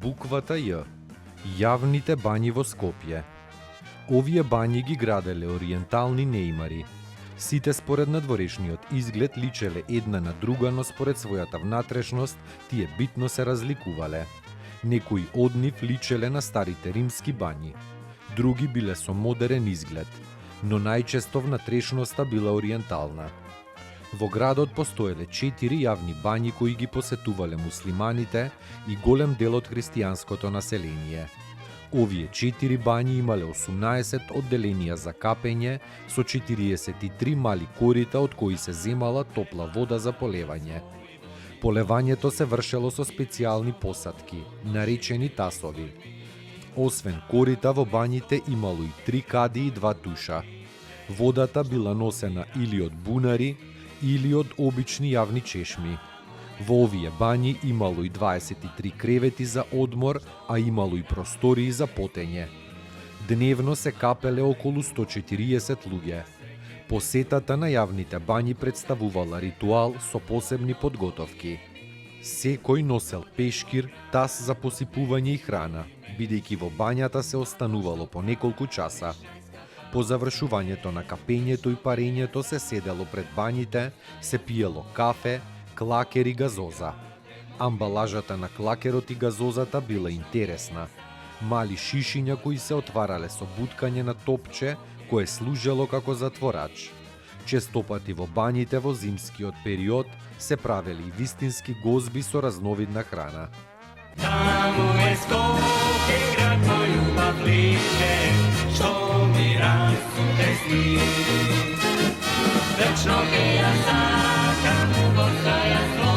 буквата Ј. Јавните бањи во Скопје. Овие бањи ги граделе ориентални неимари. Сите според надворешниот изглед личеле една на друга, но според својата внатрешност тие битно се разликувале. Некои од нив личеле на старите римски бањи, други биле со модерен изглед, но најчесто внатрешноста била ориентална. Во градот постоеле 4 јавни бањи кои ги посетувале муслиманите и голем дел од христијанското население. Овие 4 бањи имале 18 одделенија за капење со 43 мали корита од кои се земала топла вода за полевање. Полевањето се вршело со специјални посадки, наречени тасови. Освен корита во бањите имало и 3 кади и 2 туша. Водата била носена или од бунари, или од обични јавни чешми. Во овие бањи имало и 23 кревети за одмор, а имало и простории за потење. Дневно се капеле околу 140 луѓе. Посетата на јавните бањи представувала ритуал со посебни подготовки. Секој носел пешкир, тас за посипување и храна, бидејќи во бањата се останувало по неколку часа. По завршувањето на капењето и парењето се седело пред бањите, се пиело кафе, клакер и газоза. Амбалажата на клакерот и газозата била интересна. Мали шишиња кои се отварале со буткање на топче, кое служело како затворач. Честопати во бањите во зимскиот период се правели и вистински гозби со разновидна храна. Таму е Скопје, град мој љубав лише, што ми расуте сни. Вечно ке ја сакам, во стаја